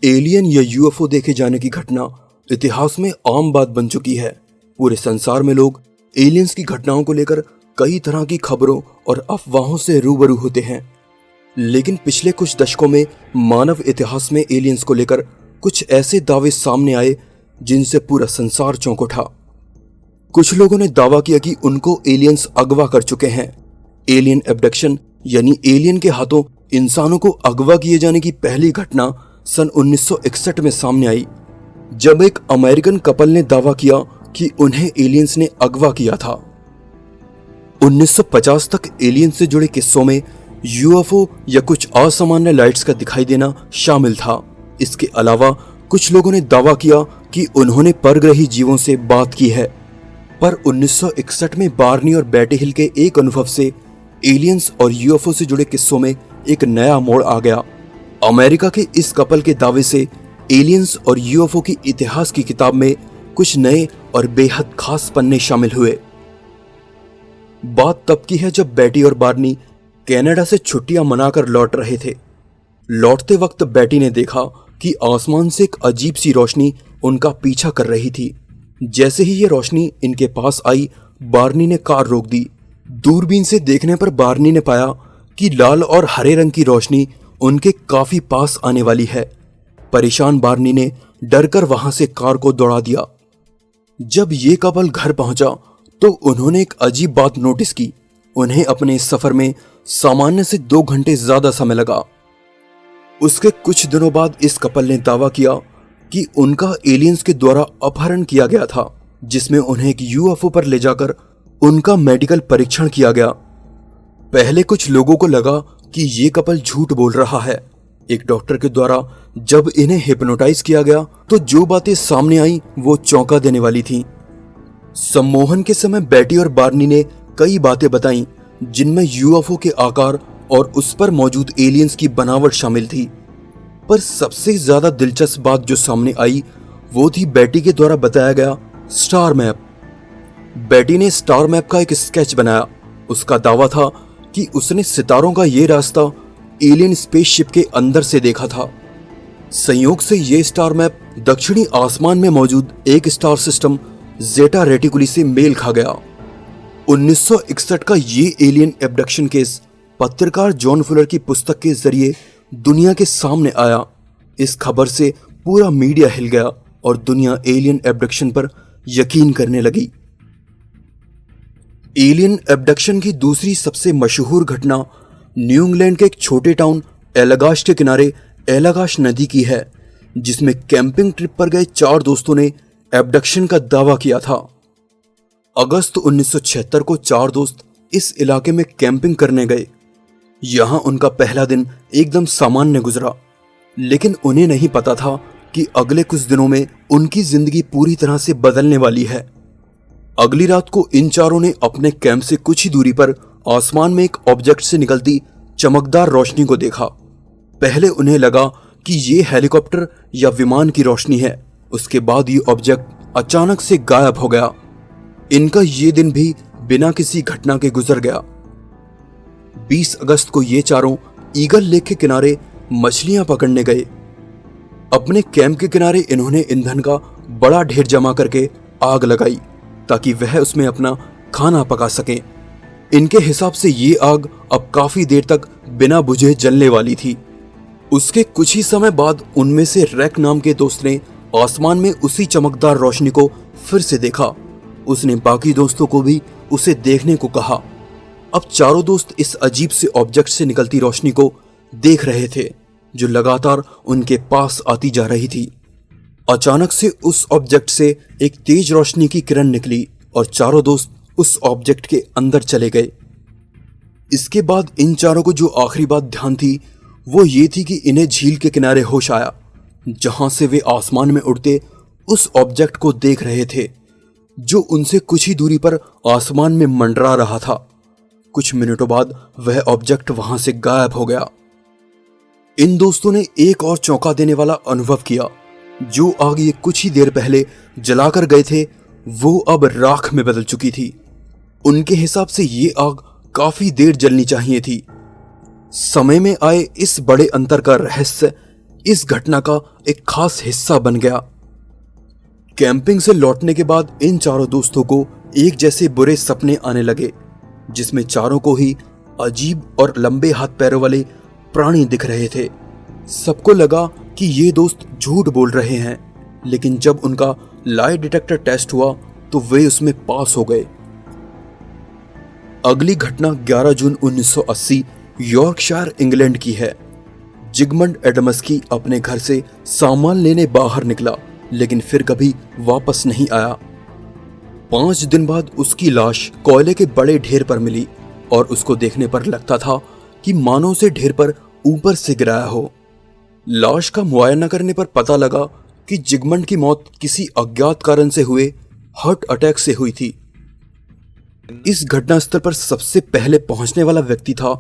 Alien या UFO देखे जाने की घटना इतिहास में आम बात बन चुकी है। पूरे संसार में लोग एलियंस की घटनाओं को लेकर कई तरह की खबरों और अफवाहों से रूबरू होते हैं। लेकिन पिछले कुछ दशकों में मानव इतिहास में एलियंस को लेकर कुछ ऐसे दावे सामने आए जिनसे पूरा संसार चौंक उठा। कुछ लोगों ने दावा किया कि उनको एलियंस अगवा कर चुके हैं। एलियन एब्डक्शन यानी एलियन के हाथों इंसानों को अगवा किए जाने की पहली घटना सन 1961 में सामने आई, जब एक अमेरिकन कपल ने दावा किया कि उन्हें एलियंस ने अगवा किया था। 1950 तक एलियन से जुड़े किस्सों में यूएफओ या कुछ असामान्य लाइट्स का दिखाई देना शामिल था। इसके अलावा कुछ लोगों ने दावा किया कि उन्होंने परग्रही जीवों से बात की है। पर 1961 में बार्नी और बैटी हिल के एक अनुभव से एलियंस और यूएफओ से जुड़े किस्सों में एक नया मोड़ आ गया। अमेरिका के इस कपल के दावे से एलियंस और यूएफओ की इतिहास की किताब में कुछ नए और बेहद खास पन्ने शामिल हुए। बात तब की है जब बैटी और बार्नी कनाडा से छुट्टियां मनाकर लौट रहे थे। लौटते वक्त बैटी ने देखा कि आसमान से एक अजीब सी रोशनी उनका पीछा कर रही थी। जैसे ही ये रोशनी इनके पास आई, बार्नी ने कार रोक दी। दूरबीन से देखने पर बार्नी ने पाया कि लाल और हरे रंग की रोशनी उनके काफी पास आने वाली है। परेशान बार्नी ने डरकर वहां से कार को दौड़ा दिया। जब ये कपल घर पहुंचा तो उन्होंने एक अजीब बात नोटिस की। उन्हें अपने इस सफर में सामान्य से 2 घंटे ज्यादा समय लगा। उसके कुछ दिनों बाद इस कपल ने दावा किया कि उनका एलियंस के द्वारा अपहरण किया गया था, जिसमें उन्हें एक यूएफओ पर ले जाकर उनका मेडिकल परीक्षण किया गया। पहले कुछ लोगों को लगा कि ये कपल झूठ बोल रहा है। एक डॉक्टर के द्वारा जब इन्हें हिप्नोटाइज किया गया तो जो बातें सामने आई वो चौंका देने वाली थीं। सम्मोहन के समय बैटी और बार्नी ने कई बातें बताईं, जिनमें यूएफओ के आकार और उस पर मौजूद एलियंस की बनावट शामिल थी। पर सबसे ज्यादा दिलचस्प बात जो सामने आई वो थी बैटी के द्वारा बताया गया स्टार मैप। बैटी ने स्टार मैप का एक स्केच बनाया। उसका दावा था कि उसने सितारों का ये रास्ता एलियन स्पेसशिप के अंदर से देखा था। संयोग से ये स्टार मैप दक्षिणी आसमान में मौजूद एक स्टार सिस्टम जेटा रेटिकुली से मेल खा गया। 1961 का ये एलियन एब्डक्शन केस पत्रकार जॉन फुलर की पुस्तक के जरिए दुनिया के सामने आया। इस खबर से पूरा मीडिया हिल गया और दुनिया एलियन एब्डक्शन पर यकीन करने लगी। एलियन एब्डक्शन की दूसरी सबसे मशहूर घटना न्यू इंग्लैंड के एक छोटे टाउन एलागाश के किनारे एलागाश नदी की है, जिसमें कैंपिंग ट्रिप पर गए 4 दोस्तों ने एब्डक्शन का दावा किया था। अगस्त 1976 को 4 दोस्त इस इलाके में कैंपिंग करने गए। यहां उनका पहला दिन एकदम सामान्य गुजरा, लेकिन उन्हें नहीं पता था कि अगले कुछ दिनों में उनकी जिंदगी पूरी तरह से बदलने वाली है। अगली रात को इन चारों ने अपने कैंप से कुछ ही दूरी पर आसमान में एक ऑब्जेक्ट से निकलती चमकदार रोशनी को देखा। पहले उन्हें लगा कि ये हेलीकॉप्टर या विमान की रोशनी है। उसके बाद ये ऑब्जेक्ट अचानक से गायब हो गया। इनका ये दिन भी बिना किसी घटना के गुजर गया। 20 अगस्त को ये चारों ईगल लेक के किनारे मछलियां पकड़ने गए। अपने कैंप के किनारे इन्होंने ईंधन का बड़ा ढेर जमा करके आग लगाई ताकि वह उसमें अपना खाना पका सकें। इनके हिसाब से ये आग अब काफी देर तक बिना बुझे जलने वाली थी। उसके कुछ ही समय बाद उनमें से रैक नाम के दोस्त ने आसमान में उसी चमकदार रोशनी को फिर से देखा। उसने बाकी दोस्तों को भी उसे देखने को कहा। अब चारों दोस्त इस अजीब से ऑब्जेक्ट से निकलती रोशनी को देख रहे थे, जो लगातार उनके पास आती जा रही थी। अचानक से उस ऑब्जेक्ट से एक तेज रोशनी की किरण निकली और चारों दोस्त उस ऑब्जेक्ट के अंदर चले गए। इसके बाद इन चारों को जो आखिरी बात ध्यान थी वो ये थी कि इन्हें झील के किनारे होश आया, जहां से वे आसमान में उड़ते उस ऑब्जेक्ट को देख रहे थे, जो उनसे कुछ ही दूरी पर आसमान में मंडरा रहा था। कुछ मिनटों बाद वह ऑब्जेक्ट वहां से गायब हो गया। इन दोस्तों ने एक और चौंका देने वाला अनुभव किया। जो आग ये कुछ ही देर पहले जलाकर गए थे वो अब राख में बदल चुकी थी। उनके हिसाब से ये आग काफी देर जलनी चाहिए थी। समय में आए इस बड़े अंतर का रहस्य इस घटना का एक खास हिस्सा बन गया। कैंपिंग से लौटने के बाद इन चारों दोस्तों को एक जैसे बुरे सपने आने लगे, जिसमें चारों को ही अजीब और लंबे हाथ पैरों वाले प्राणी दिख रहे थे। सबको लगा कि ये दोस्त झूठ बोल रहे हैं, लेकिन जब उनका लाई डिटेक्टर टेस्ट हुआ तो वे उसमें पास हो गए। अगली घटना 11 जून 1980 यॉर्कशायर इंग्लैंड की है। जिगमंड एडमस्की अपने घर से सामान लेने बाहर निकला, लेकिन फिर कभी वापस नहीं आया। 5 दिन बाद उसकी लाश कोयले के बड़े ढेर पर मिली और उसको देखने पर लगता था कि मानो से ढेर पर ऊपर से गिराया हो। लाश का मुआयना करने पर पता लगा कि जिगमंड की मौत किसी अज्ञात कारण से हुए हार्ट अटैक से हुई थी। इस घटनास्थल पर सबसे पहले पहुंचने वाला व्यक्ति था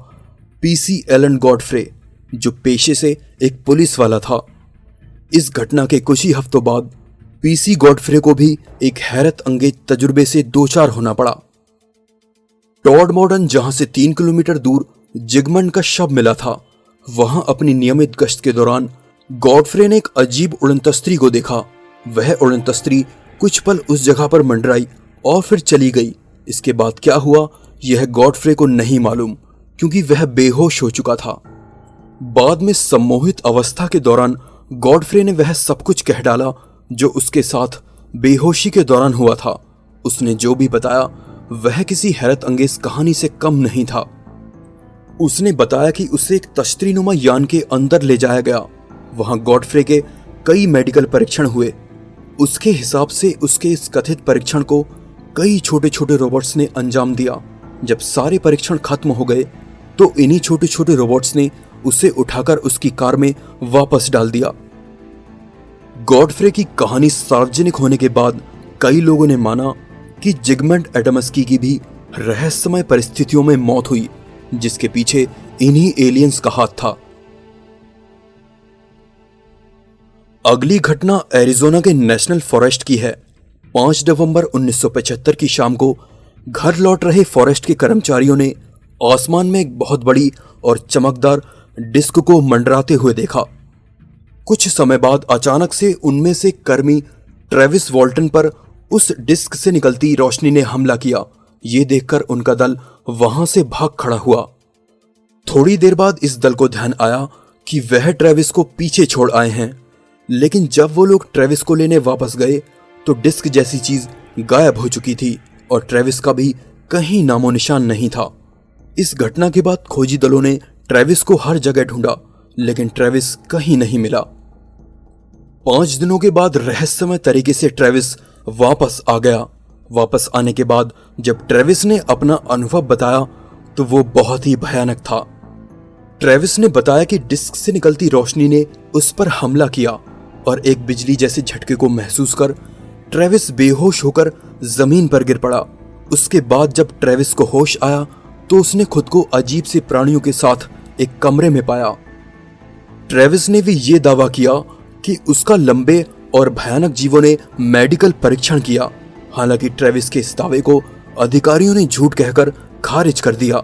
पीसी एलन गॉडफ्रे, जो पेशे से एक पुलिस वाला था। इस घटना के कुछ ही हफ्तों बाद पीसी गॉडफ्रे को भी एक हैरत अंगेज तजुर्बे से दो चार होना पड़ा। टॉड मॉर्डन, जहां से 3 किलोमीटर दूर जिगमंड का शव मिला था, वहां अपनी नियमित गश्त के दौरान गॉडफ्रे ने एक अजीब उड़नतस्त्री को देखा। वह उड़नतस्त्री कुछ पल उस जगह पर मंडराई और फिर चली गई। इसके बाद क्या हुआ यह गॉडफ्रे को नहीं मालूम, क्योंकि वह बेहोश हो चुका था। बाद में सम्मोहित अवस्था के दौरान गॉडफ्रे ने वह सब कुछ कह डाला जो उसके साथ बेहोशी के दौरान हुआ था। उसने जो भी बताया वह किसी हैरत अंगेज कहानी से कम नहीं था। उसने बताया कि उसे एक तश्तरीनुमा यान के अंदर ले जाया गया। वहां गॉडफ्रे के कई मेडिकल परीक्षण हुए। उसके हिसाब से उसके इस कथित परीक्षण को कई छोटे छोटे रोबोट्स ने अंजाम दिया। जब सारे परीक्षण खत्म हो गए तो इन्हीं छोटे छोटे रोबोट्स ने उसे उठाकर उसकी कार में वापस डाल दिया। गॉडफ्रे की कहानी सार्वजनिक होने के बाद कई लोगों ने माना कि जिगमंड एडमस्की की भी रहस्यमय परिस्थितियों में मौत हुई, जिसके पीछे इन्हीं एलियंस का हाथ था। अगली घटना एरिज़ोना के नेशनल फॉरेस्ट की है। 5 नवंबर 1975 की शाम को घर लौट रहे फॉरेस्ट के कर्मचारियों ने आसमान में एक बहुत बड़ी और चमकदार डिस्क को मंडराते हुए देखा। कुछ समय बाद अचानक से उनमें से कर्मी ट्रेविस वॉल्टन पर उस डिस्क से निकलती रोशनी ने हमला किया। ये देखकर उनका दल वहां से भाग खड़ा हुआ। थोड़ी देर बाद इस दल को ध्यान आया कि वह ट्रेविस को पीछे छोड़ आए हैं, लेकिन जब वो लोग ट्रेविस को लेने वापस गए तो डिस्क जैसी चीज गायब हो चुकी थी और ट्रेविस का भी कहीं नामो निशान नहीं था। इस घटना के बाद खोजी दलों ने ट्रेविस को हर जगह ढूंढा, लेकिन ट्रेविस कहीं नहीं मिला। 5 दिनों के बाद रहस्यमय तरीके से ट्रेविस वापस आ गया। वापस आने के बाद जब ट्रेविस ने अपना अनुभव बताया तो वो बहुत ही भयानक था। ट्रेविस ने बताया कि डिस्क से निकलती रोशनी ने उस पर हमला किया और एक बिजली जैसे झटके को महसूस कर ट्रेविस बेहोश होकर जमीन पर गिर पड़ा। उसके बाद जब ट्रेविस को होश आया तो उसने खुद को अजीब से प्राणियों के साथ एक कमरे में पाया। ट्रेविस ने भी ये दावा किया कि उसका लंबे और भयानक जीवों ने मेडिकल परीक्षण किया। हालांकि ट्रेविस के इस दावे को अधिकारियों ने झूठ कहकर खारिज कर दिया।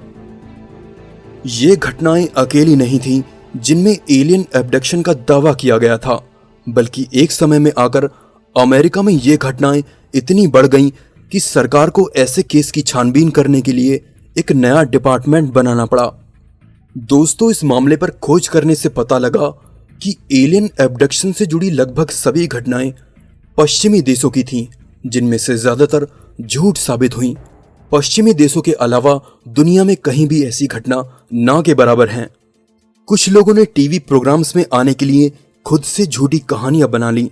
ये घटनाएं अकेली नहीं थीं जिनमें एलियन एब्डक्शन का दावा किया गया था, बल्कि एक समय में आकर अमेरिका में ये घटनाएं इतनी बढ़ गईं कि सरकार को ऐसे केस की छानबीन करने के लिए एक नया डिपार्टमेंट बनाना पड़ा। दोस्तों, इस मामले पर खोज करने से पता लगा कि एलियन एब्डक्शन से जुड़ी लगभग सभी घटनाएं पश्चिमी देशों की थीं, जिनमें से ज्यादातर झूठ साबित हुईं। पश्चिमी देशों के अलावा दुनिया में कहीं भी ऐसी घटना ना के बराबर हैं। कुछ लोगों ने टीवी प्रोग्राम्स में आने के लिए खुद से झूठी कहानियां बना ली।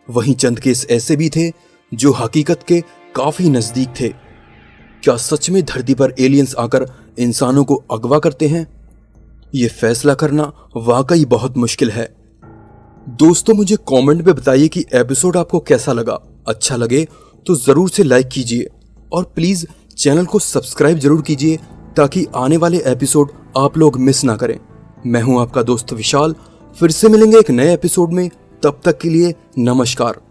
वहीं चंद केस ऐसे भी थे जो हकीकत के काफी नजदीक थे। क्या सच में धरती पर एलियंस आकर इंसानों को अगवा करते हैं? ये फैसला करना वाकई बहुत मुश्किल है। दोस्तों, मुझे कमेंट में बताइए कि एपिसोड आपको कैसा लगा। अच्छा लगे तो जरूर से लाइक कीजिए और प्लीज चैनल को सब्सक्राइब जरूर कीजिए ताकि आने वाले एपिसोड आप लोग मिस ना करें। मैं हूं आपका दोस्त विशाल। फिर से मिलेंगे एक नए एपिसोड में। तब तक के लिए नमस्कार।